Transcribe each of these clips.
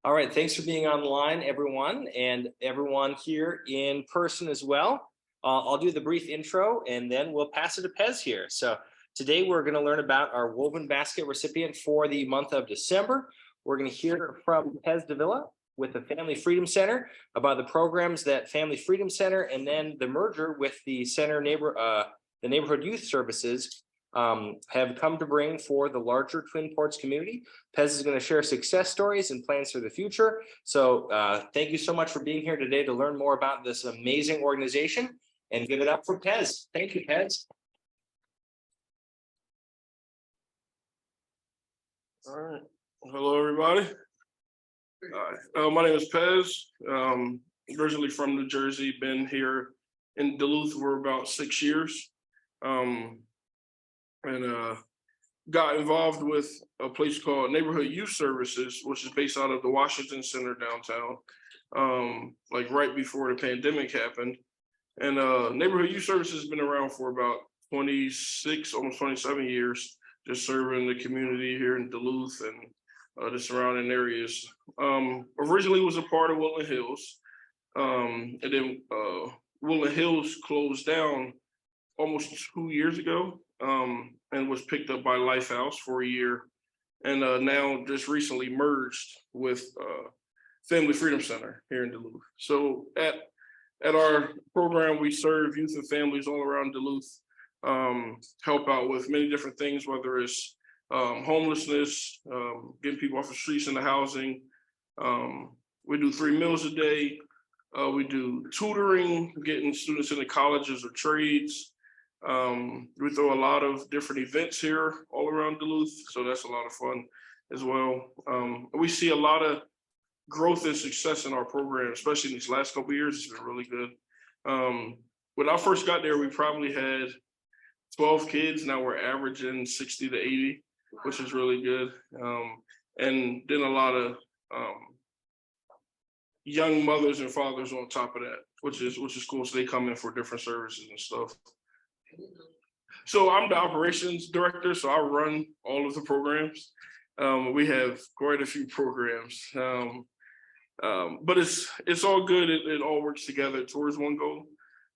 All right, thanks for being online, everyone, and everyone here in person as well. I'll do the brief intro and then we'll pass it to Pez here. So today we're going to learn about our woven basket recipient for the month of December. We're going to hear from Pez Davila with the Family Freedom Center about the programs that Family Freedom Center and then the merger with the the Neighborhood Youth Services have come to bring for the larger Twin Ports community. Pez is going to share success stories and plans for the future. So thank you so much for being here today to learn more about this amazing organization, and give it up for Pez. Thank you, Pez. All right. Hello, everybody. My name is Pez. Originally from New Jersey, been here in Duluth for about 6 years. Got involved with a place called Neighborhood Youth Services, which is based out of the Washington Center downtown, like right before the pandemic happened. And Neighborhood Youth Services has been around for about 26, almost 27 years, just serving the community here in Duluth and the surrounding areas. Originally was a part of Woodland Hills, and then Woodland Hills closed down almost 2 years ago, and was picked up by Lifehouse for a year, and now just recently merged with Family Freedom Center here in Duluth. So at our program, we serve youth and families all around Duluth, help out with many different things, whether it's homelessness, getting people off the streets into housing. We do 3 meals a day. We do tutoring, getting students into colleges or trades. We throw a lot of different events here all around Duluth, so that's a lot of fun as well. We see a lot of growth and success in our program, especially in these last couple of years. It's been really good. When I first got there, we probably had 12 kids. Now we're averaging 60 to 80, which is really good. And then a lot of young mothers and fathers on top of that, which is cool. So they come in for different services and stuff. So I'm the operations director, so I run all of the programs. We have quite a few programs, but it's all good. It all works together towards one goal.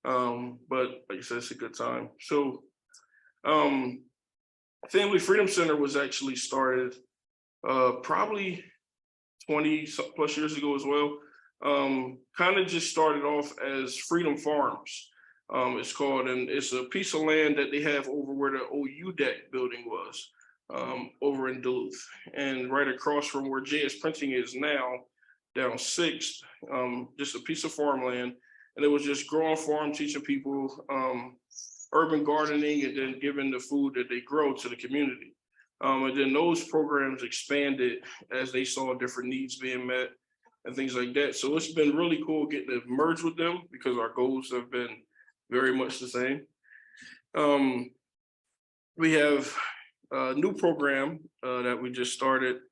But like I said, it's a good time. So Family Freedom Center was actually started probably 20 plus years ago as well. Kind of just started off as Freedom Farms. It's called, and it's a piece of land that they have over where the old UDEC building was, over in Duluth, and right across from where JS Printing is now, down 6th, just a piece of farmland. And it was just growing farm, teaching people urban gardening, and then giving the food that they grow to the community. And then those programs expanded as they saw different needs being met and things like that. So it's been really cool getting to merge with them because our goals have been very much the same. We have a new program that we just started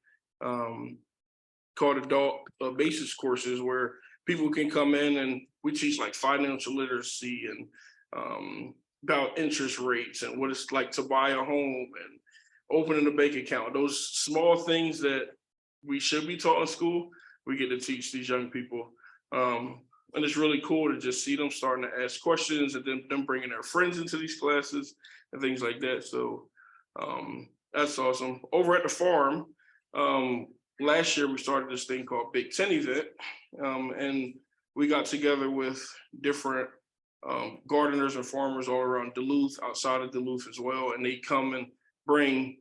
called Adult Basis Courses, where people can come in and we teach like financial literacy and about interest rates and what it's like to buy a home and opening a bank account. Those small things that we should be taught in school, we get to teach these young people. And it's really cool to just see them starting to ask questions and then them bringing their friends into these classes and things like that. So that's awesome. Over at the farm, last year we started this thing called Big Ten event, and we got together with different gardeners and farmers all around Duluth, outside of Duluth as well, and they come and bring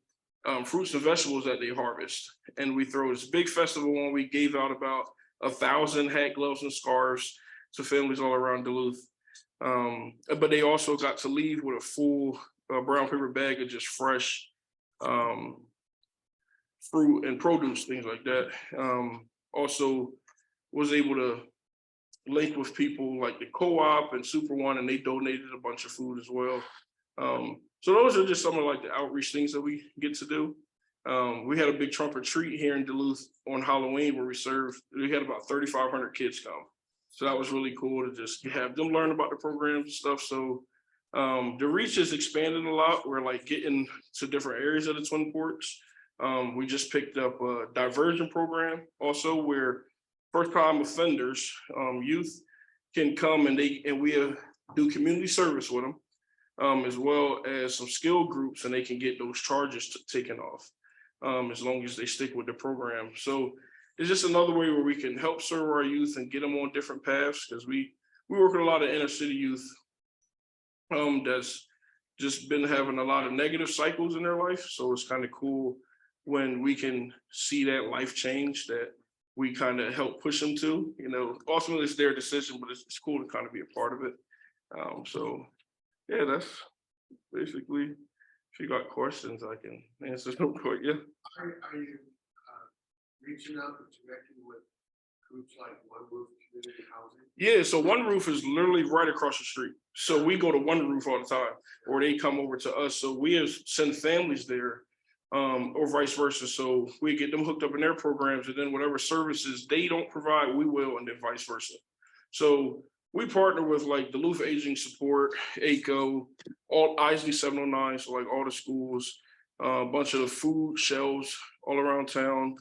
fruits and vegetables that they harvest. And we throw this big festival when we gave out about 1,000 hat, gloves, and scarves to families all around Duluth. But they also got to leave with a full brown paper bag of just fresh fruit and produce, things like that. Also was able to link with people like the co-op and Super One, and they donated a bunch of food as well. So those are just some of like the outreach things that we get to do. We had a big trunk or treat here in Duluth on Halloween where we had about 3,500 kids come. So that was really cool to just have them learn about the programs and stuff. So the reach has expanded a lot. We're like getting to different areas of the Twin Ports. We just picked up a diversion program also where first time offenders, youth can come and we do community service with them, as well as some skill groups, and they can get those charges taken off, as long as they stick with the program. So it's just another way where we can help serve our youth and get them on different paths, because we work with a lot of inner city youth that's just been having a lot of negative cycles in their life. So it's kind of cool when we can see that life change that we kind of help push them to. Ultimately it's their decision, but it's cool to kind of be a part of it. So yeah, that's basically, if you got questions, I can answer them quick. Yeah. Are you reaching out and connecting with groups like One Roof Community Housing? Yeah, so One Roof is literally right across the street. So we go to One Roof all the time, or they come over to us. So we send families there, or vice versa. So we get them hooked up in their programs, and then whatever services they don't provide, we will, and then vice versa. So we partner with like Duluth Aging Support, ACO, all ISD 709, so like all the schools, a bunch of the food shelves all around town,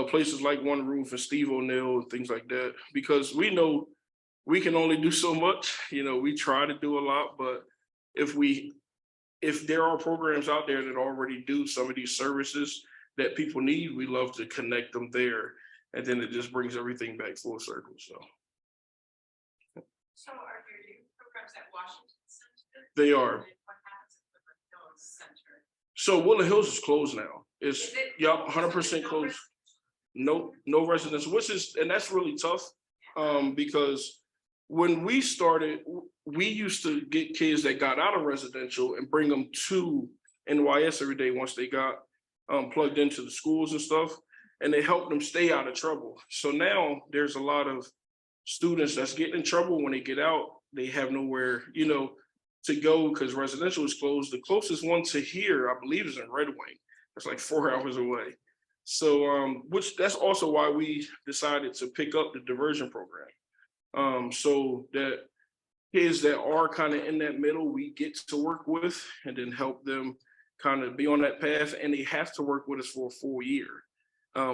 places like One Roof and Steve O'Neill and things like that, because we know we can only do so much. We try to do a lot, but if there are programs out there that already do some of these services that people need, we love to connect them there, and then it just brings everything back full circle. So are your youth programs at Washington Center? They are. What happens at the Hills Center? So Woodland Hills is closed now. It's Is it? yup, 100% closed. No residents, and that's really tough, because when we started, we used to get kids that got out of residential and bring them to NYS every day once they got plugged into the schools and stuff, and they helped them stay out of trouble. So now there's a lot of students that's getting in trouble when they get out. They have nowhere, to go because residential is closed. The closest one to here, I believe, is in Red Wing. It's like 4 hours away. So, that's also why we decided to pick up the diversion program. So that kids that are kind of in that middle, we get to work with and then help them kind of be on that path. And they have to work with us for a full year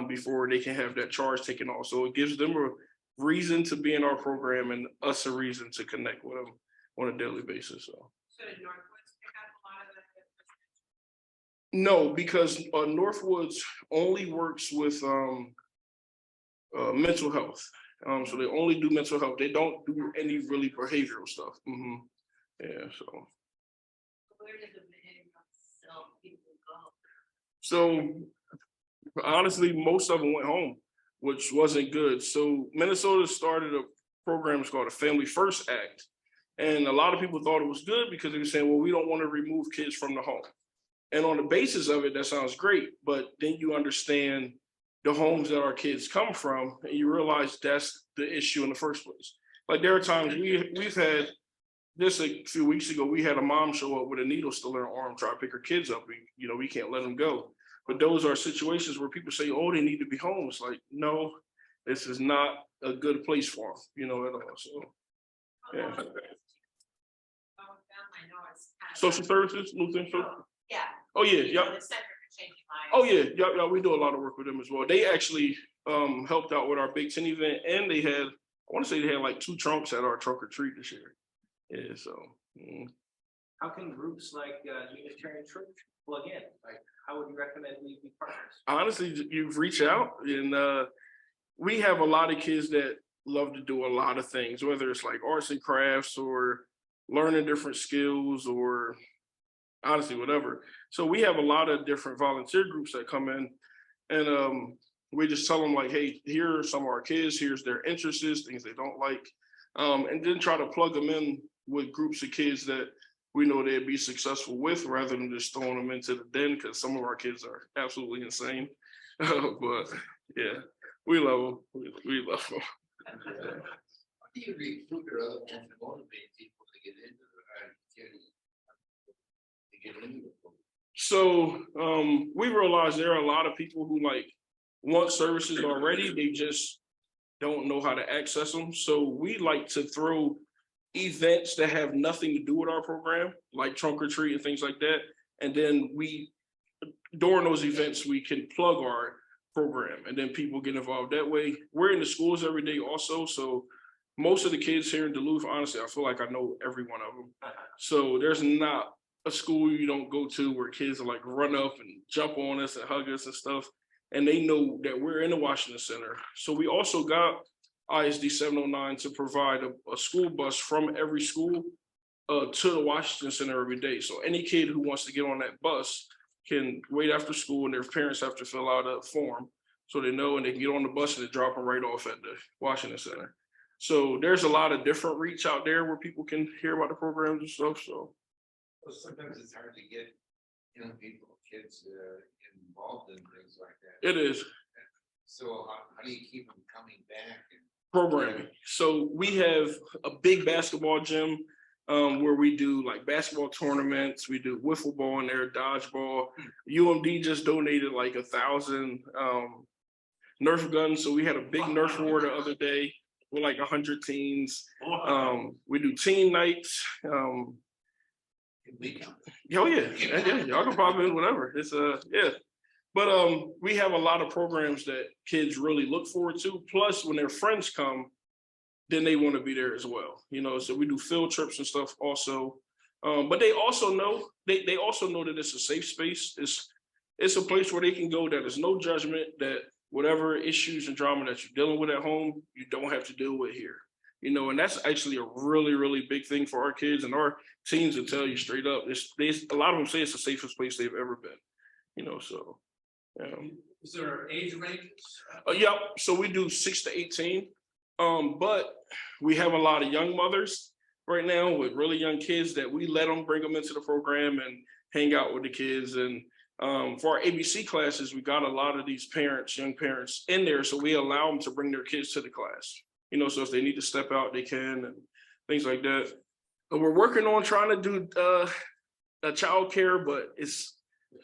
before they can have that charge taken off. So it gives them a reason to be in our program and us a reason to connect with them on a daily basis. So did Northwoods pick up a lot of the? no, because Northwoods only works with mental health. So they only do mental health. They don't do any really behavioral stuff. Yeah, so. Where did the behavioral people go? So honestly, most of them went home, which wasn't good. So Minnesota started a program called a Family First Act. And a lot of people thought it was good because they were saying, well, we don't want to remove kids from the home. And on the basis of it, that sounds great. But then you understand the homes that our kids come from, and you realize that's the issue in the first place. Like there are times we've had this a few weeks ago, we had a mom show up with a needle still in her arm, try to pick her kids up. We can't let them go. But those are situations where people say, oh, they need to be home. It's like, no, this is not a good place for them, at all. So, yeah. I know it's kind of Social services, Lutheran social. yeah. Oh yeah, You yeah. know, the Center for Changing Lives. Oh yeah, yeah. We do a lot of work with them as well. They actually helped out with our Big Ten event, and they had, I want to say they had like 2 trunks at our trunk or treat this year. Yeah, so. How can groups like Unitarian Church plug in? Like, how would you recommend we be partners? Honestly, you've reached out, and we have a lot of kids that love to do a lot of things, whether it's like arts and crafts or learning different skills or honestly, whatever. So we have a lot of different volunteer groups that come in, and we just tell them like, hey, here are some of our kids, here's their interests, things they don't like, and then try to plug them in with groups of kids that we know they'd be successful with, rather than just throwing them into the den, because some of our kids are absolutely insane. But yeah, we love them. We love them. How do you recruit or other than to motivate people to get into the program? So we realize there are a lot of people who like want services already, they just don't know how to access them. So we like to throw events that have nothing to do with our program, like trunk or treat and things like that. And then we during those events, we can plug our program and then people get involved that way. We're in the schools every day also. So most of the kids here in Duluth, honestly, I feel like I know every one of them. So there's not a school you don't go to where kids are like run up and jump on us and hug us and stuff. And they know that we're in the Washington Center. So we also got ISD 709 to provide a school bus from every school to the Washington Center every day. So any kid who wants to get on that bus can wait after school and their parents have to fill out a form so they know and they can get on the bus and they drop them right off at the Washington Center. So there's a lot of different reach out there where people can hear about the programs and stuff. So Well, sometimes it's hard to get young people, kids involved in things like that. it is So how do you keep them coming back? programming. So we have a big basketball gym where we do like basketball tournaments. We do wiffle ball in there, dodgeball. UMD just donated like 1,000 Nerf guns. So we had a big Nerf war the other day with like 100 teens. We do teen nights. Oh yeah, y'all can pop in whenever. It's yeah. But we have a lot of programs that kids really look forward to. Plus, when their friends come, then they want to be there as well. You know, so we do field trips and stuff also. But they also know they also know that it's a safe space. It's a place where they can go that there's no judgment, that whatever issues and drama that you're dealing with at home, you don't have to deal with here. You know, and that's actually a really, really big thing for our kids, and our teens will tell you straight up. A lot of them say it's the safest place they've ever been. You know, so. Is there age ranges? Yeah, so we do 6 to 18, but we have a lot of young mothers right now with really young kids that we let them bring them into the program and hang out with the kids. And for our ABC classes, we got a lot of these parents, young parents in there, so we allow them to bring their kids to the class. You know, so if they need to step out, they can, and things like that. And we're working on trying to do child care, but it's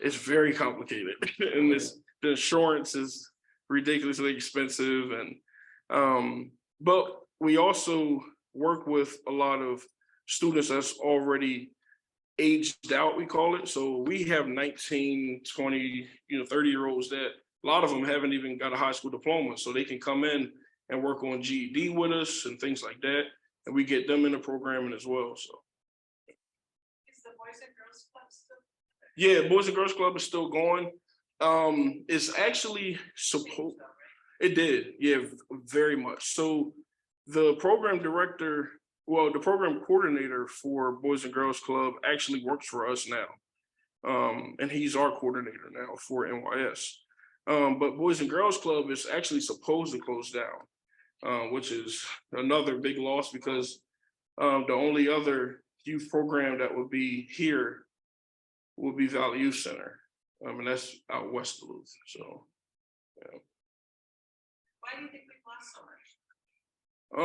very complicated, and the insurance is ridiculously expensive. And but we also work with a lot of students that's already aged out, we call it. So we have 19, 20, 30-year-olds that a lot of them haven't even got a high school diploma, so they can come in and work on GED with us and things like that, and we get them in the programming as well. So Is the Boys and Girls Club still? yeah, Boys and Girls Club is still going. It's actually supposed. It did, yeah, very much. So the program director, well, the program coordinator for Boys and Girls Club actually works for us now. And he's our coordinator now for NYS. But Boys and Girls Club is actually supposed to close down, which is another big loss because the only other youth program that would be here would be Valley Youth Center. And that's out west Duluth. So, yeah. Why do you think we've lost so much? The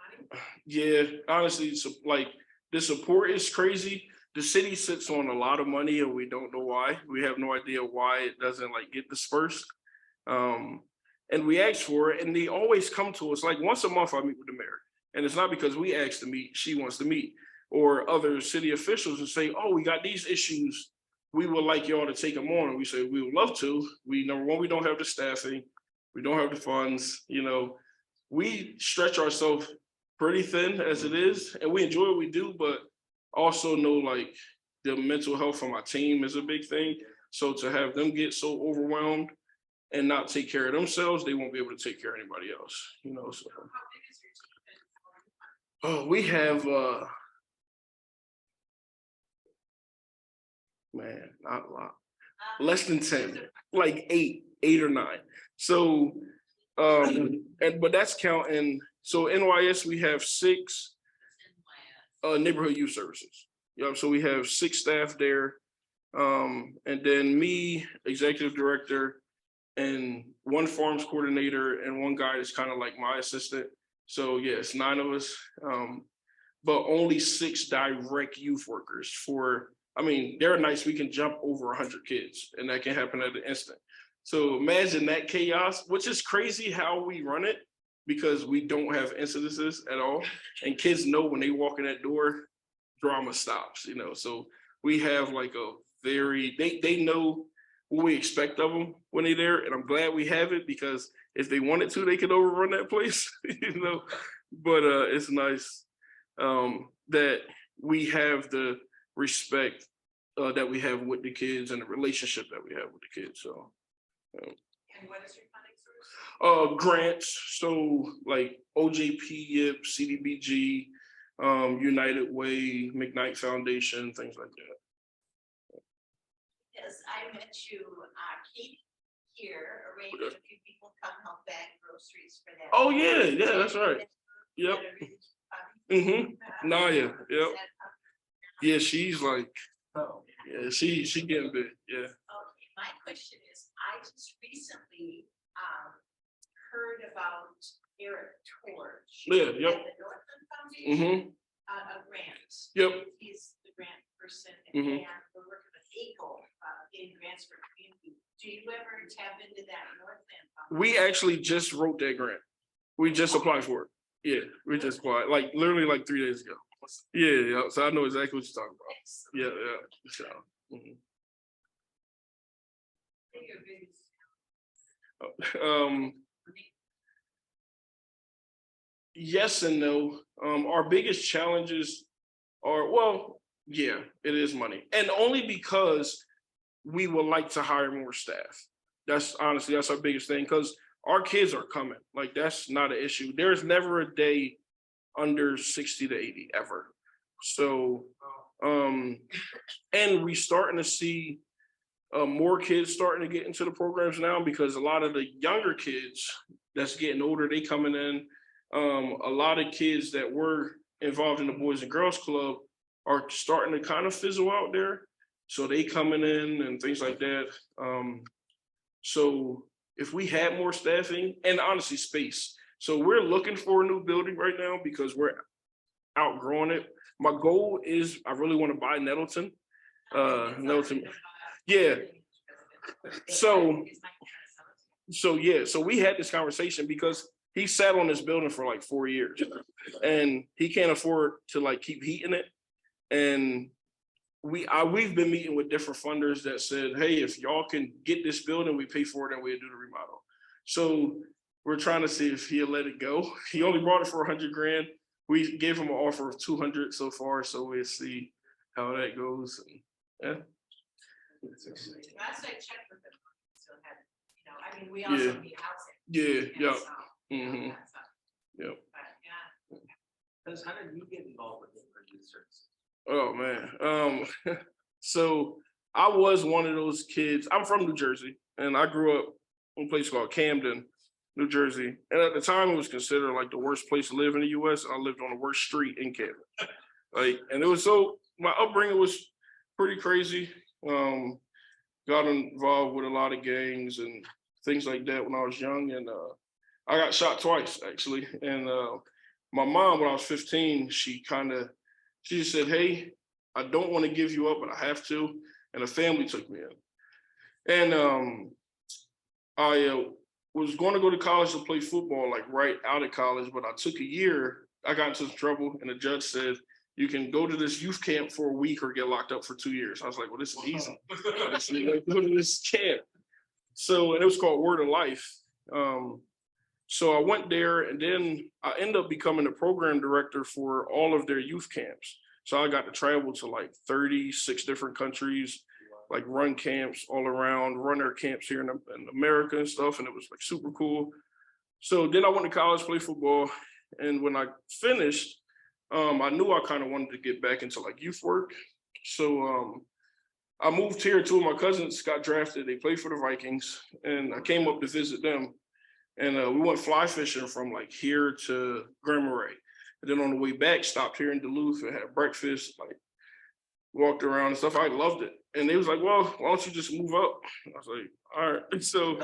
money? Yeah, honestly, it's like the support is crazy. The city sits on a lot of money and we don't know why. We have no idea why it doesn't like get dispersed. And we ask for it and they always come to us like once a month. I meet with the mayor, and it's not because we asked to meet, she wants to meet, or other city officials and say, oh, we got these issues. We would like y'all to take them on. And we say, we would love to. Number one, we don't have the staffing. We don't have the funds. We stretch ourselves pretty thin as it is, and we enjoy what we do, but also know like the mental health of my team is a big thing. So to have them get so overwhelmed and not take care of themselves, they won't be able to take care of anybody else, so. How big is your team? Oh, we have, man, not a lot. Less than 10, like eight or nine. So, but that's counting. So NYS, we have 6 neighborhood youth services. So we have 6 staff there. And then me, executive director, and 1 farms coordinator, and 1 guy that's kind of like my assistant. So yeah, it's 9 of us, but only 6 direct youth workers there are nights we can jump over 100 kids and that can happen at the instant. So imagine that chaos, which is crazy how we run it because we don't have incidences at all. And kids know when they walk in that door, drama stops, So we have like a they know what we expect of them when they're there, and I'm glad we have it because if they wanted to, they could overrun that place, you know. But it's nice that we have the respect that we have with the kids and the relationship that we have with the kids. So. And what is your funding source? Grants, so like OJP, YIP, CDBG, United Way, McKnight Foundation, things like that. Yes, I met you, Katie here, arranged a few people come help bag groceries for that. Oh yeah, that's right. Yep. Naya, yep. Yeah, she's like, yeah, she getting big, yeah. Okay, my question is, I just recently heard about Eric Torch. Yeah, yep. At the Northland Foundation, a grant. Yep. He's the grant person, Mhm. and we're working with EAGLE, getting grants for community. Do you ever tap into that Northland Foundation? We actually just wrote that grant. We just applied for it. Yeah, we just applied, like literally like 3 days ago. Yeah, so I know exactly what you're talking about. Excellent. Yeah. So, mhm. Yes and no. Our biggest challenges are, well, yeah, it is money. And only because we would like to hire more staff. That's honestly, that's our biggest thing because our kids are coming. Like, that's not an issue. There's never a day under 60 to 80 ever. So, and we starting to see more kids starting to get into the programs now because a lot of the younger kids that's getting older, they coming in. A lot of kids that were involved in the Boys and Girls Club are starting to kind of fizzle out there. So they coming in and things like that. So if we had more staffing and honestly space. So we're looking for a new building right now because we're outgrowing it. My goal is I really want to buy Nettleton. Nettleton. Yeah. So we had this conversation because he sat on this building for like 4 years and he can't afford to like keep heating it. And we've been meeting with different funders that said, hey, if y'all can get this building, we pay for it and we'll do the remodel. So we're trying to see if he'll let it go. He only bought it for 100 grand. We gave him an offer of 200 so far. So we'll see how that goes. And, yeah. Last I checked with them, still had, I mean, we also need housing. Yeah. So, Mm-hmm. But yeah. Because how did you get involved with youth services? Oh man. So I was one of those kids. I'm from New Jersey and I grew up in a place called Camden, New Jersey. And at the time it was considered like the worst place to live in the US. I lived on the worst street in Camden. And it was my upbringing was pretty crazy. Got involved with a lot of gangs and things like that when I was young. And I got shot twice actually. And my mom, when I was 15, she just said, hey, I don't want to give you up, but I have to. And the family took me in. And I was going to go to college to play football, like right out of college, but I took a year. I got into some trouble and the judge said, you can go to this youth camp for a week or get locked up for 2 years. I was like, well, this is easy. I just need to go to this camp. So, and it was called Word of Life. So I went there and then I ended up becoming the program director for all of their youth camps. So I got to travel to like 36 different countries, like run camps all around, run their camps here in America and stuff. And it was like super cool. So then I went to college, play football. And when I finished, I knew I kind of wanted to get back into like youth work. So I moved here. 2 of my cousins got drafted. They played for the Vikings and I came up to visit them. And we went fly fishing from like here to Grand Marais. And then on the way back, stopped here in Duluth and had breakfast, like walked around and stuff. I loved it. And they was like, well, why don't you just move up? I was like, all right. So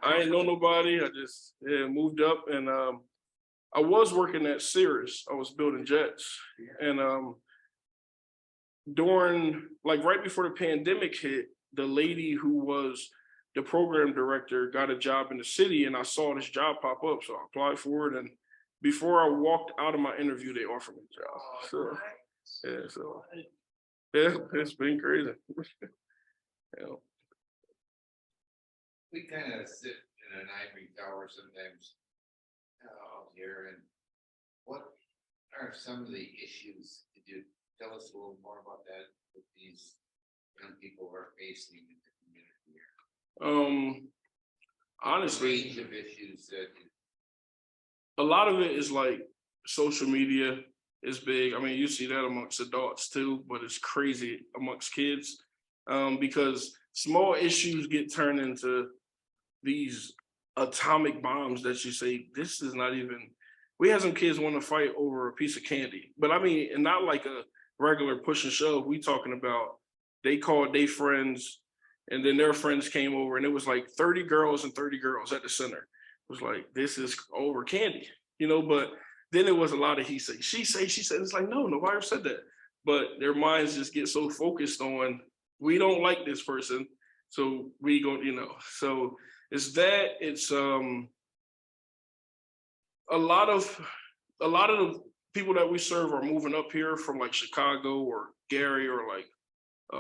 I ain't know nobody. I just moved up and I was working at Cirrus. I was building jets. And during, like right before the pandemic hit, the lady who was the program director got a job in the city and I saw this job pop up. So I applied for it. And before I walked out of my interview, they offered me a job. So, yeah, it's been crazy. You know. We kind of sit in an ivory tower sometimes out here, and what are some of the issues? Could you tell us a little more about that, that these young people are facing in the community here? Honestly, Range of issues that a lot of it is like social media is big. I mean, you see that amongst adults too, but it's crazy amongst kids because small issues get turned into these atomic bombs that you say, this is not even, we had some kids want to fight over a piece of candy, but I mean, and not like a regular push and shove. We talking about, they called their friends and then their friends came over and it was like 30 girls and 30 girls at the center. It was like, this is over candy, you know, but then it was a lot of he say, she say, she said, it's like, no, nobody ever said that. But their minds just get so focused on, we don't like this person. So we go, you know, so it's that, it's a lot of the people that we serve are moving up here from like Chicago or Gary or like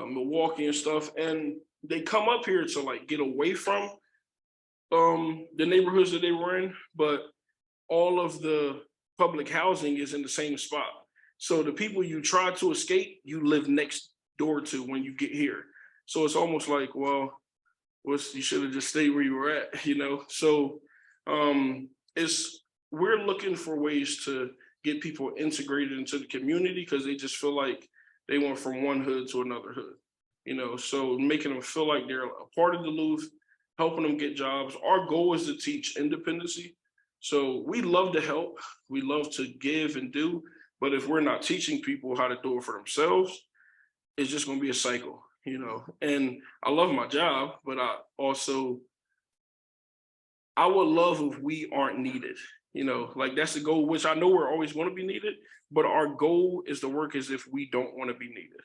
Milwaukee and stuff. And they come up here to like get away from the neighborhoods that they were in, but all of the public housing is in the same spot. So the people you try to escape, you live next door to when you get here. So it's almost like, well, you should have just stayed where you were at, you know? So we're looking for ways to get people integrated into the community because they just feel like they went from one hood to another hood, you know? So making them feel like they're a part of Duluth, helping them get jobs. Our goal is to teach independency. So we love to help, we love to give and do, but if we're not teaching people how to do it for themselves, it's just gonna be a cycle, you know? And I love my job, but I would love if we aren't needed, you know, like that's the goal, which I know we're always gonna be needed, but our goal is to work as if we don't wanna be needed,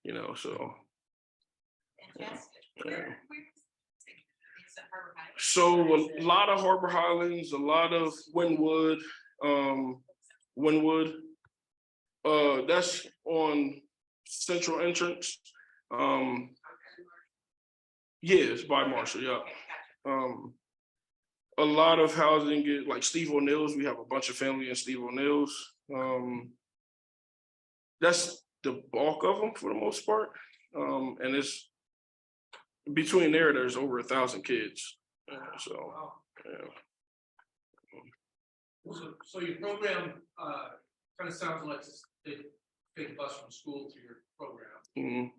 you know, so. Fantastic. Yeah. Where is it Harbor Heights? So Or is a it- lot of Harbor Highlands, a lot of Wynwood, that's on Central Entrance. Yeah, it's by Marshall, yeah. Okay, gotcha. A lot of housing get like Steve O'Neill's. We have a bunch of family in Steve O'Neill's. That's the bulk of them for the most part. And it's between there's over 1,000 kids. So, yeah. So your program, kind of sounds like they take a bus from school to your program. Mhm.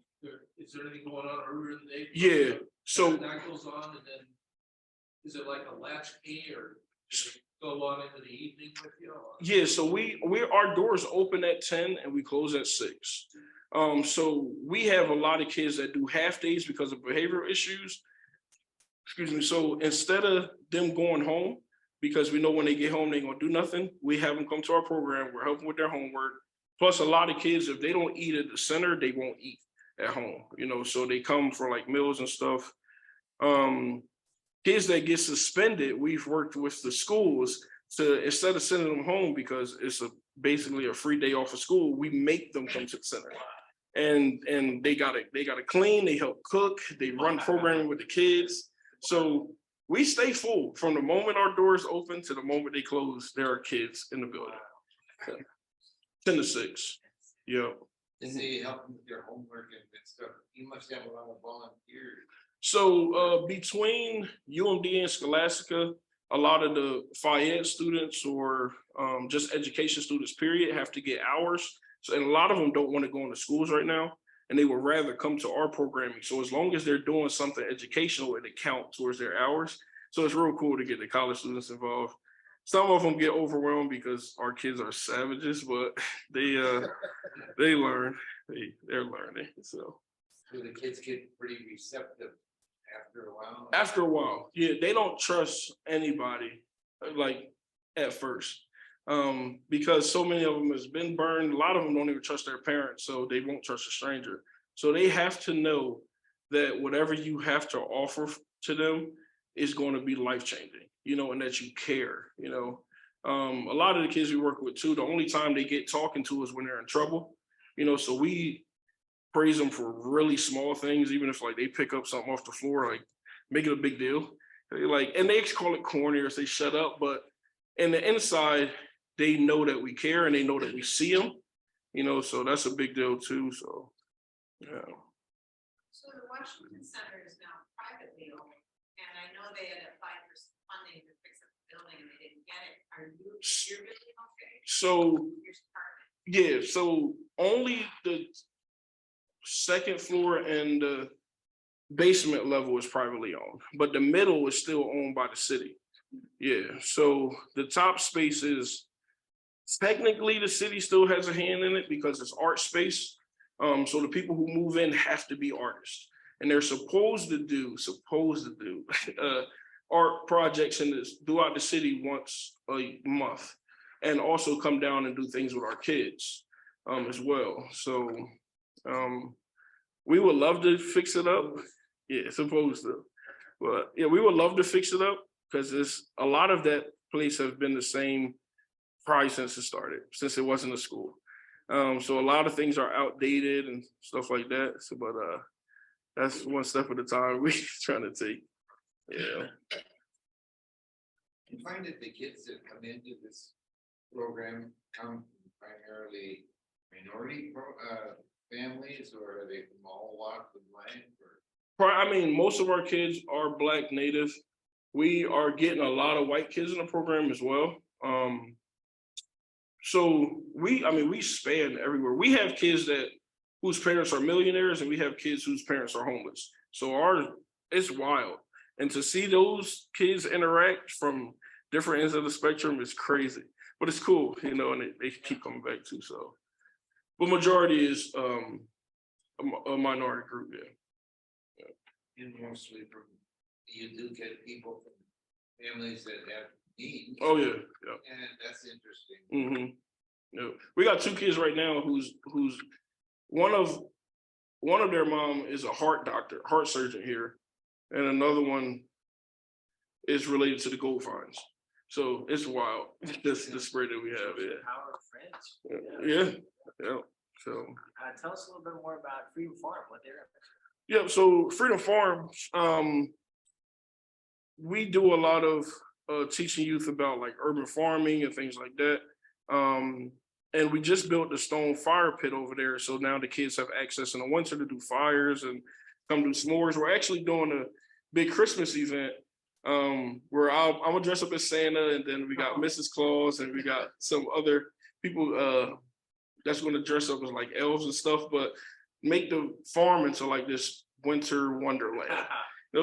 Is there anything going on earlier in the day? Yeah, so That goes on and then, is it like a latchkey or does it go on into the evening with you? Or- yeah, so our doors open at 10 and we close at 6. So we have a lot of kids that do half days because of behavioral issues. Excuse me. So instead of them going home, because we know when they get home, they're gonna do nothing, we have them come to our program, we're helping with their homework. Plus a lot of kids, if they don't eat at the center, they won't eat at home, you know, so they come for like meals and stuff. Kids that get suspended, we've worked with the schools to, instead of sending them home because it's basically a free day off of school, we make them come to the center. And they gotta clean, they help cook, they run programming with the kids. So we stay full from the moment our doors open to the moment they close. There are kids in the building. 10 to 6. Yep. Does they help them with their homework and stuff? You must have a lot of volunteers. So between UMD and Scholastica, a lot of the Fayette students or just education students, period, have to get hours. So, and a lot of them don't want to go into schools right now, and they would rather come to our programming. So as long as they're doing something educational, it count towards their hours. So it's real cool to get the college students involved. Some of them get overwhelmed because our kids are savages, but they learn. They're learning. So Do the kids get pretty receptive after a while? after a while, yeah, they don't trust anybody like at first. Because so many of them has been burned. A lot of them don't even trust their parents, so they won't trust a stranger. So they have to know that whatever you have to offer to them is going to be life-changing, you know, and that you care, you know. A lot of the kids we work with too, the only time they get talking to us when they're in trouble, you know, so we praise them for really small things, even if like they pick up something off the floor, like make it a big deal. Like, and they call it corny or say shut up, but in the inside, they know that we care and they know that we see them, so that's a big deal too. So, yeah. So the Washington Center is now privately owned, and I know they had applied for some funding to fix up the building and they didn't get it. You're really okay? So, Here's part of yeah, so only the second floor and the basement level is privately owned, but the middle is still owned by the city. Yeah, so the top space is technically the city still has a hand in it because it's art space. So the people who move in have to be artists, and they're supposed to do art projects throughout the city once a month, and also come down and do things with our kids as well. So we would love to fix it up. Yeah, supposed to. But yeah, we would love to fix it up because there's a lot of that place has been the same probably since it started, since it wasn't a school. So a lot of things are outdated and stuff like that. So, but that's one step at a time we're trying to take. Yeah. You find that the kids that come into this program come from primarily minority families, or are they from all walks of life? I mean, most of our kids are Black native. We are getting a lot of white kids in the program as well. So we span everywhere. We have kids whose parents are millionaires, and we have kids whose parents are homeless. So it's wild. And to see those kids interact from different ends of the spectrum is crazy. But it's cool, and they keep coming back too. So, but majority is a minority group, yeah. And mostly you do get people from families that have needs. Oh yeah, yeah. And that's interesting. Mm-hmm. Yeah. We got two kids right now who's one of their mom is a heart surgeon here, and another one is related to the gold finds. So it's wild. This the spread that we have. Yeah. Power of friends. Yeah. So Tell us a little bit more about Freedom Farm, what they're. yeah, so Freedom Farm, we do a lot of teaching youth about like urban farming and things like that. And we just built the stone fire pit over there. So now the kids have access in the winter to do fires and come do s'mores. We're actually doing a big Christmas event where I'm gonna dress up as Santa, and then we got Mrs. Claus, and we got some other people that's gonna dress up as like elves and stuff, but make the farm into like this winter wonderland.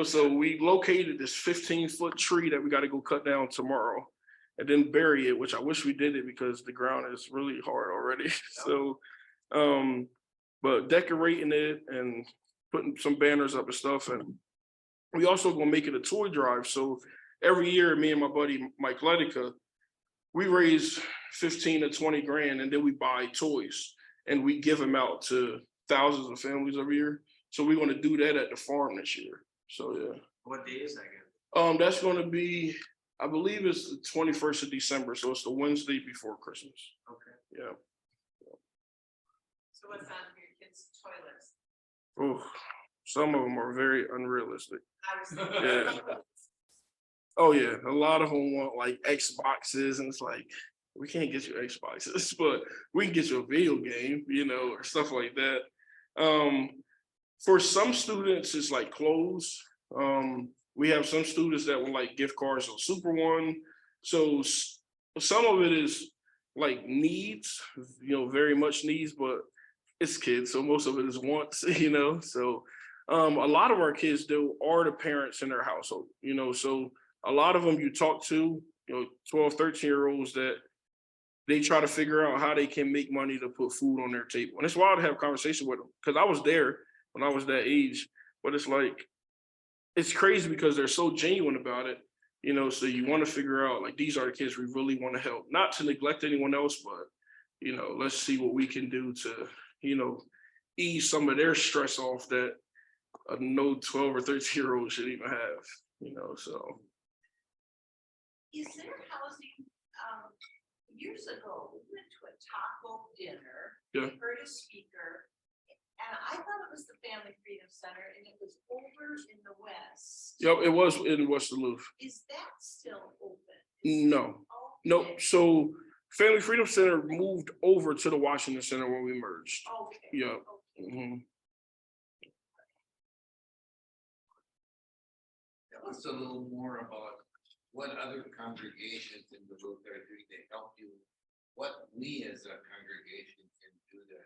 So we located this 15-foot tree that we got to go cut down tomorrow and then bury it, which I wish we did it because the ground is really hard already. So, but decorating it and putting some banners up and stuff. And we also gonna make it a toy drive. So every year, me and my buddy, Mike Letica, we raise 15 to 20 grand, and then we buy toys and we give them out to thousands of families every year. So we want to do that at the farm this year. So yeah. What day is that again? That's going to be, I believe it's the 21st of December. So it's the Wednesday before Christmas. Okay. Yeah. So what's on your kids' toilets? Oh, some of them are very unrealistic. I was thinking. Yeah. Oh yeah, a lot of them want like Xboxes, and it's like, we can't get you Xboxes, but we can get you a video game, or stuff like that. For some students, it's like clothes. We have some students that will like gift cards on Super One. So some of it is like needs, very much needs, but it's kids. So most of it is wants, So a lot of our kids are the parents in their household, so a lot of them you talk to, 12, 13-year-olds that they try to figure out how they can make money to put food on their table. And it's wild to have a conversation with them because I was there when I was that age, but it's like, it's crazy because they're so genuine about it, so you want to figure out like, these are the kids we really want to help, not to neglect anyone else, but, let's see what we can do to, ease some of their stress off that no 12 or 13-year-old should even have, so. Is there housing, years ago, we went to a taco dinner. Yeah. Heard a speaker And I thought it was the Family Freedom Center and it was over in the west. Yep, it was in West Duluth. Is that still open? No, no. Okay. So Family Freedom Center moved over to the Washington Center when we merged. Okay. Yep. Okay. Mhm. Tell us a little more about what other congregations in the Duluth are doing to help you. What we as a congregation can do to,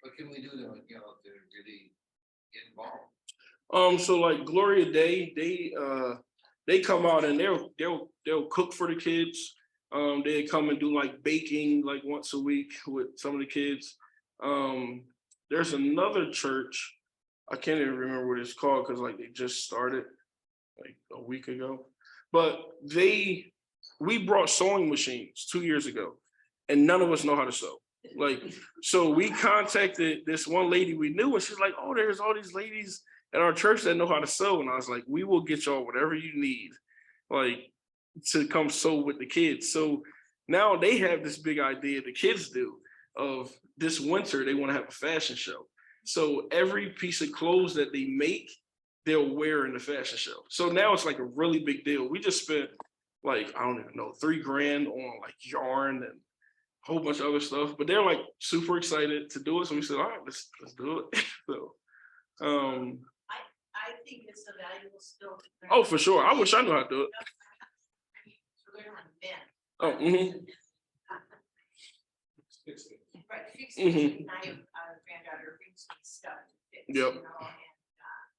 what can we do to, to really get involved? So like Gloria Day, they come out and they'll cook for the kids. They come and do like baking like once a week with some of the kids. There's another church, I can't even remember what it's called because like they just started like a week ago. But we brought sewing machines 2 years ago, and none of us know how to sew. Like, so we contacted this one lady we knew, and she's like, "Oh, there's all these ladies at our church that know how to sew." And I was like, "We will get y'all whatever you need, like, to come sew with the kids." So now they have this big idea, the kids do, of this winter they want to have a fashion show. So every piece of clothes that they make, they'll wear in the fashion show. So now it's like a really big deal. We just spent like, I don't even know, $3,000 on like yarn and a whole bunch of other stuff, but they're like super excited to do it. So we said, all right, let's do it. So, I think it's a valuable skill. to learn. oh, for sure. I wish I knew how to do it. To learn on men. Oh, mhm. Right, fix Mhm. it. My granddaughter brings me stuff to fix, Yep. and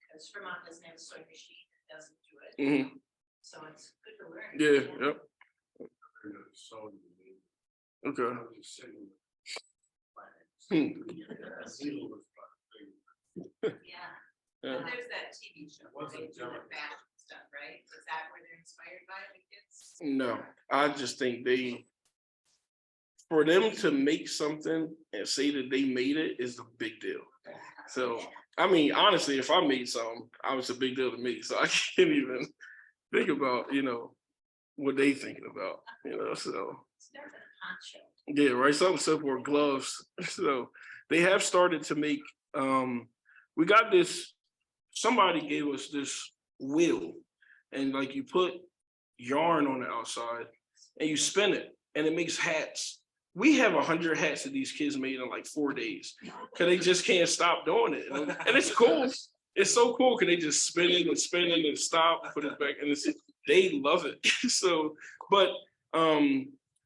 because her mom doesn't have a sewing machine, it doesn't do it. Mhm. So it's good to learn. Yeah, yep. So, Okay. I was just saying. Hmm. Yeah. Yeah. And there's that TV show where What's they it do the telling? fashion stuff, right? Is that where they're inspired by the kids? No, I just think for them to make something and say that they made it is a big deal. So, I mean, honestly, if I made something, I was a big deal to me. So I can't even think about, what they thinking about, so. It's never been a poncho. Yeah, right. Something simple or gloves. So they have started to make, we got this, somebody gave us this wheel and like you put yarn on the outside and you spin it and it makes hats. We have 100 hats that these kids made in like 4 days because they just can't stop doing it. And it's cool. It's so cool because they just spin it and stop, put it back. And they love it. So, but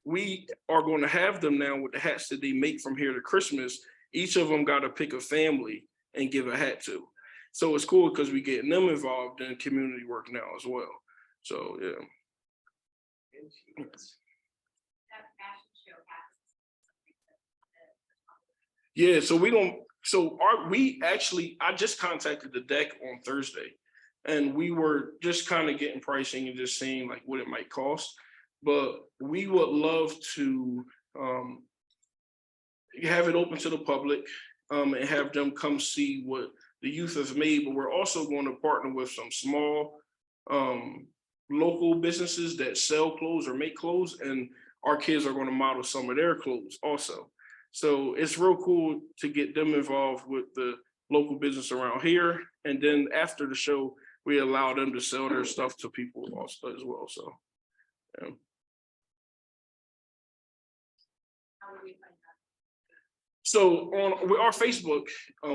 we are going to have them now with the hats that they make from here to Christmas. Each of them got to pick a family and give a hat to. So it's cool because we getting them involved in community work now as well. So yeah. That fashion show happens. Yeah, so I just contacted the deck on Thursday and we were just kind of getting pricing and just seeing like what it might cost. But we would love to have it open to the public and have them come see what the youth have made. But we're also going to partner with some small local businesses that sell clothes or make clothes, and our kids are going to model some of their clothes also. So it's real cool to get them involved with the local business around here. And then after the show, we allow them to sell their stuff to people also as well. So, yeah. How do we find that? So on our Facebook,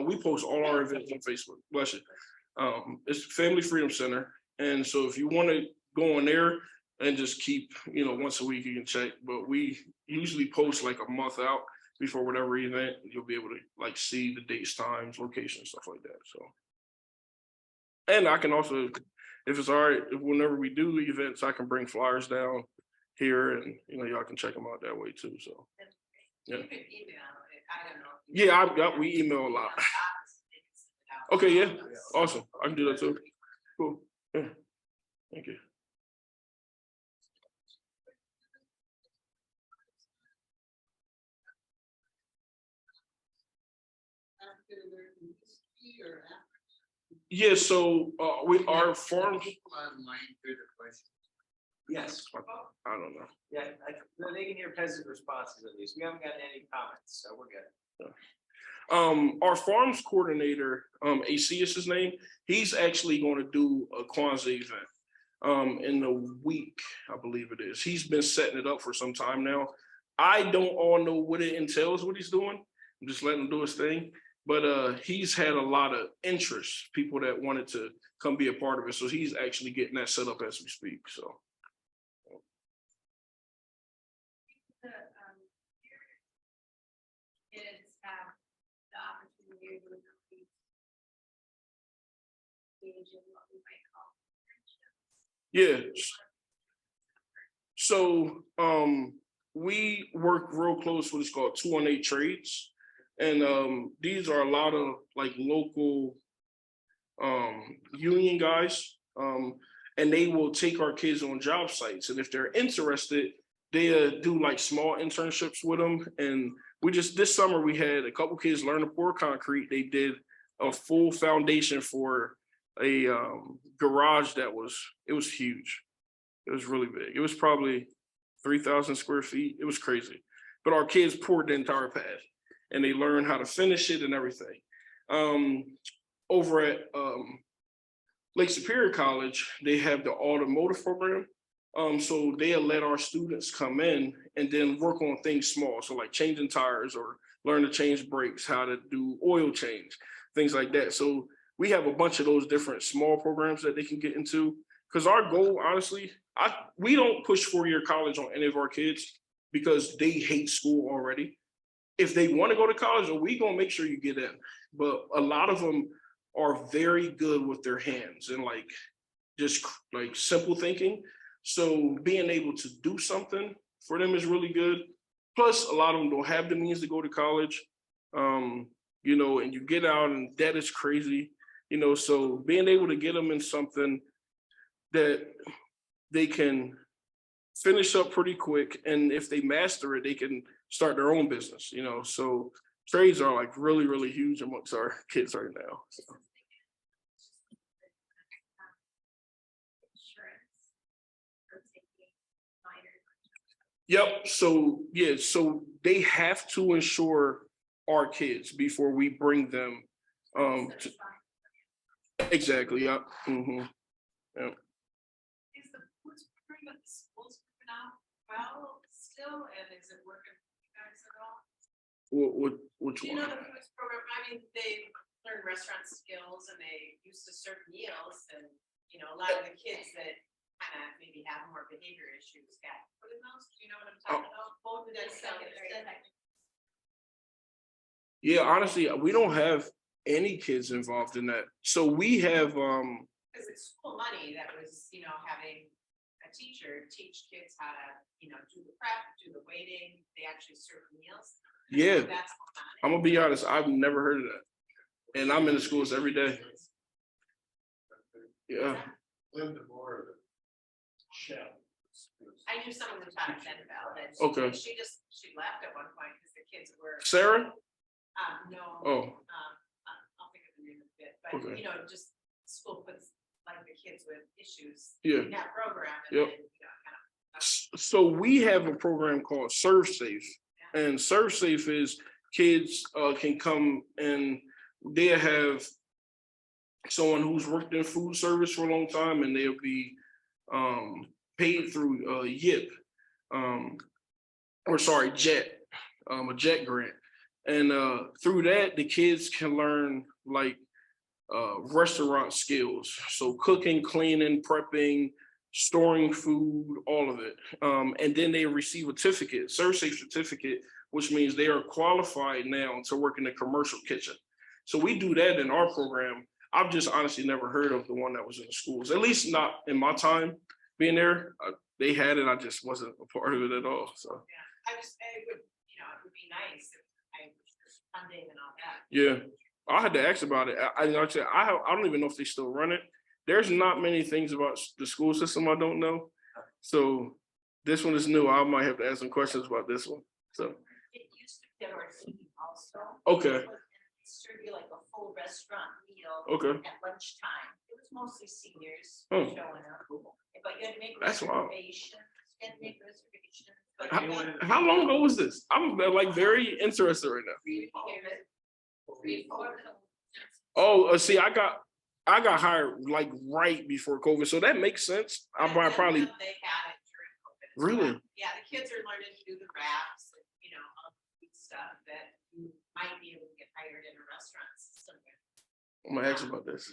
we post all our events on Facebook. Bless you. It's Family Freedom Center. And so if you want to go on there and just keep, once a week you can check, but we usually post like a month out before whatever event, you'll be able to like see the dates, times, locations, stuff like that. So, and I can also, if it's all right, whenever we do events, I can bring flyers down here and, y'all can check them out that way too. So, yeah. You could email, I don't know. Yeah, we email a lot. Okay, yeah, awesome. I can do that too. Cool. Yeah. Thank you. Yeah, so our farms. People online through the questions. Yes, I don't know. yeah, they can hear peasant responses at least. We haven't gotten any comments, so we're good. Our farms coordinator, AC is his name. He's actually going to do a Kwanzaa event in a week, I believe it is. He's been setting it up for some time now. I don't all know what it entails, what he's doing. I'm just letting him do his thing. But he's had a lot of interest, people that wanted to come be a part of it. So he's actually getting that set up as we speak. So. Kids have the opportunity to engage in what we might call friendships. Yeah. So we work real close with what's called 218 trades. And these are a lot of like local union guys. And they will take our kids on job sites. And if they're interested, they do like small internships with them. And we just, this summer we had a couple kids learn to pour concrete. They did a full foundation for a garage that was huge. It was really big. It was probably 3,000 square feet. It was crazy. But our kids poured the entire pad and they learned how to finish it and everything. Over at Lake Superior College, they have the automotive program. So they'll let our students come in and then work on things small. So like changing tires or learn to change brakes, how to do oil change, things like that. So we have a bunch of those different small programs that they can get into. Because our goal, honestly, we don't push four-year college on any of our kids because they hate school already. If they want to go to college, we gonna make sure you get in. But a lot of them are very good with their hands and like just like simple thinking. So being able to do something for them is really good. Plus, a lot of them don't have the means to go to college, you know, and you get out and debt is crazy, you know, so being able to get them in something that they can finish up pretty quick. And if they master it, they can start their own business, you know, so trades are like really, really huge amongst our kids right now. So. Yep. So yeah, so they have to insure our kids before we bring them. Exactly. Yep. Mm-hmm. Yep. Is the food program at the schools working out well still, and is it working for you guys at all? Which Do you one? know the food program? I mean, they learn restaurant skills and they used to serve meals, and you know, a lot of the kids that kind of maybe have more behavior issues got put in those. Do you know what I'm talking about? Both of them. Yeah, honestly, we don't have any kids involved in that. So we have because it's school money that was, you know, having a teacher teach kids how to, you know, do the prep, do the waiting. They actually serve meals. Yeah, That's I'm gonna be honest, I've never heard of that. And I'm in the schools every day. Yeah. Linda Moore, the chef. I knew someone who taught at Davila, and Okay. she left at one point because the kids were. Sarah? No. Oh. I'll think of the name of it, but Okay. you know, just school puts like the kids with issues Yeah. in that program, and Yep. then, you know, kind of. So we have a program called Serve Safe. And Serve Safe is kids can come and they have someone who's worked in food service for a long time and they'll be paid through YIP, JET, a JET grant. And through that, the kids can learn like restaurant skills. So cooking, cleaning, prepping, storing food, all of it. And then they receive a certificate, Serve Safe certificate, which means they are qualified now to work in the commercial kitchen. So we do that in our program. I've just honestly never heard of the one that was in the schools, at least not in my time being there. They had it, I just wasn't a part of it at all. So Yeah, it would, you know, it would be nice if funding and all that. yeah, I had to ask about it. I don't even know if they still run it. There's not many things about the school system I don't know. So this one is new. I might have to ask some questions about this one. So It used to be at our TV also. okay. Serve you like a full restaurant meal. Okay. At lunchtime. It was mostly seniors Oh. showing up. But you had to make That's wild. reservations. You had to make reservations. But How long ago was this? I'm like very interested right now. Oh, see, I got hired like right before COVID, so that makes sense. I And then probably They had it during COVID. as Really? well. Yeah, the kids are learning to do the wraps and, all the food stuff that you might be able to get hired in a restaurant somewhere. I'm gonna ask about this.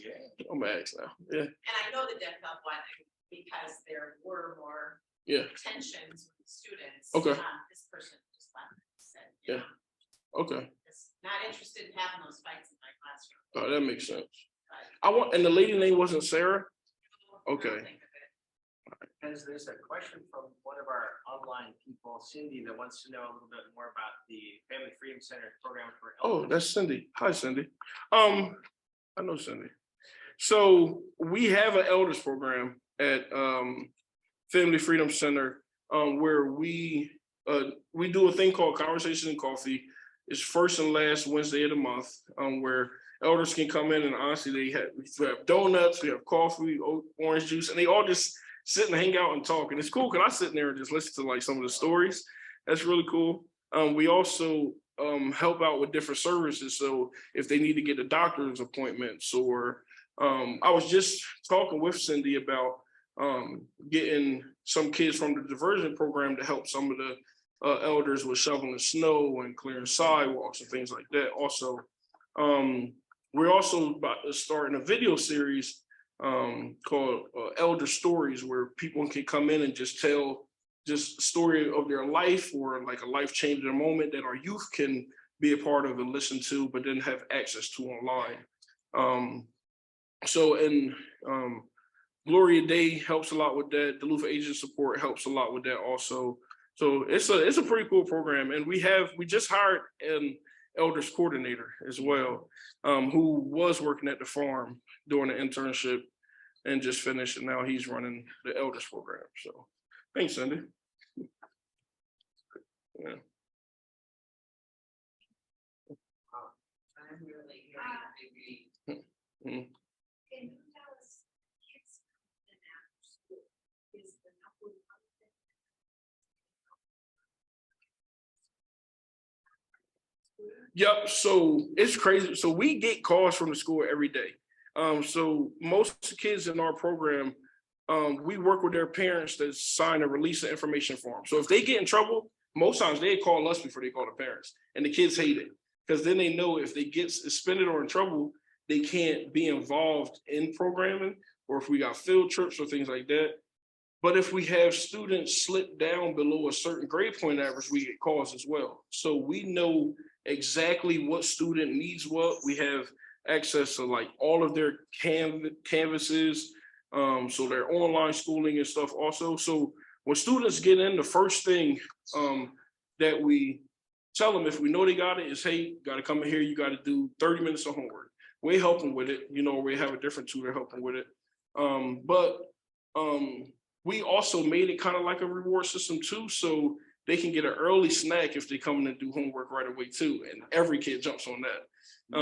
I'm gonna ask now. Yeah, And I know the Deaf Health one because there were more yeah, tensions with the students. Okay. This person just left and said, Yeah. Okay. "Just not interested in having those fights in my classroom. Oh, that makes sense. But And the lady name wasn't Sarah? I don't Okay. think of it. Because there's a question from one of our online people, Cindy, that wants to know a little bit more about the Family Freedom Center program for Oh, elders. that's Cindy. Hi, Cindy. I know Cindy. So we have an elders program at Family Freedom Center, where we do a thing called Conversation and Coffee. It's first and last Wednesday of the month, where elders can come in and honestly we have donuts, we have coffee, orange juice, and they all just sit and hang out and talk. And it's cool because I sit in there and just listen to like some of the stories. That's really cool. We also help out with different services. So if they need to get a doctor's appointments, or I was just talking with Cindy about getting some kids from the diversion program to help some of the elders with shoveling snow and clearing sidewalks and things like that. Also, we're also about to start a video series called Elder Stories, where people can come in and just tell just a story of their life or like a life-changing moment that our youth can be a part of and listen to, but then have access to online. Gloria Day helps a lot with that. Duluth Agent Support helps a lot with that also. So it's a pretty cool program, and we just hired an elders coordinator as well, who was working at the farm doing an internship and just finished, and now he's running the elders program. So thanks, Cindy. Yeah. I'm really Mhm. Can you tell us, kids in after school, is the number one thing? Yep. So it's crazy. So we get calls from the school every day. So most kids in our program, we work with their parents to sign a release of information form. So if they get in trouble, most times they call us before they call the parents, and the kids hate it because then they know if they get suspended or in trouble, they can't be involved in programming, or if we got field trips or things like that. But if we have students slip down below a certain grade point average, we get calls as well. So we know exactly what student needs what. We have access to like all of their canvases, so their online schooling and stuff also. So when students get in, the first thing that we tell them, if we know they got it, is, hey, got to come in here, you got to do 30 minutes of homework. We help them with it, we have a different tutor helping with it. But we also made it kind of like a reward system too, so they can get an early snack if they come in and do homework right away too. And every kid jumps on that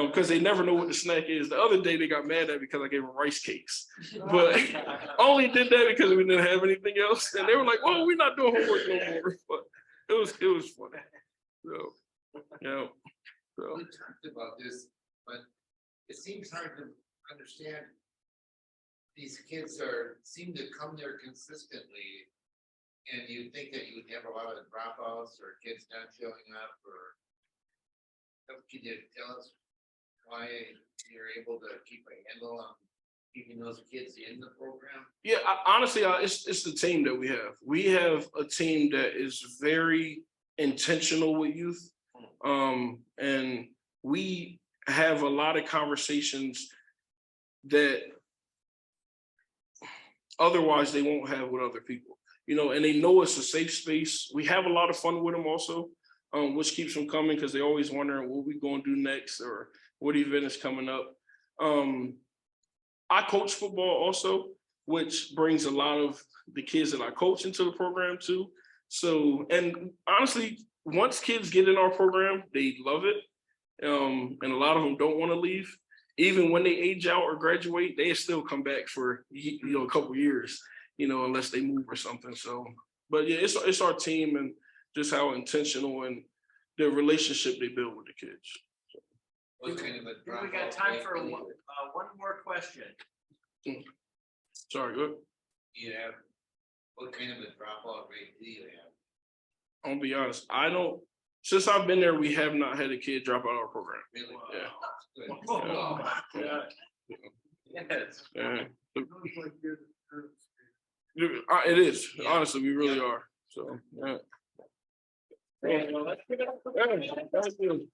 because they never know what the snack is. The other day they got mad at me because I gave them rice cakes, but I only did that because we didn't have anything else. And they were like, "Well, we're not doing homework no more." But it was funny. So, yeah. So. We talked about this, but it seems hard to understand. These kids seem to come there consistently, and you'd think that you would have a lot of dropouts or kids not showing up, or can you tell us why you're able to keep a handle on keeping those kids in the program? Yeah, honestly, it's the team that we have. We have a team that is very intentional with youth, and we have a lot of conversations that otherwise they won't have with other people, and they know it's a safe space. We have a lot of fun with them also, which keeps them coming because they always wondering what we going to do next or what event is coming up. I coach football also, which brings a lot of the kids that I coach into the program too. So, and honestly, once kids get in our program, they love it. And a lot of them don't want to leave. Even when they age out or graduate, they still come back for a couple years, unless they move or something. So, but yeah, it's our team and just how intentional and the relationship they build with the kids. What kind of a We dropout got time rate for do one more question. Sorry, good. you have? What kind of a dropout rate do you have? I'll be honest, I don't, since I've been there, we have not had a kid drop out of our program. Really? Yeah. Good. Yes. Yeah. It looks like you're the current It is, Yeah. honestly, we really are, so, yeah. Well, let's give it up for Yeah, thank you.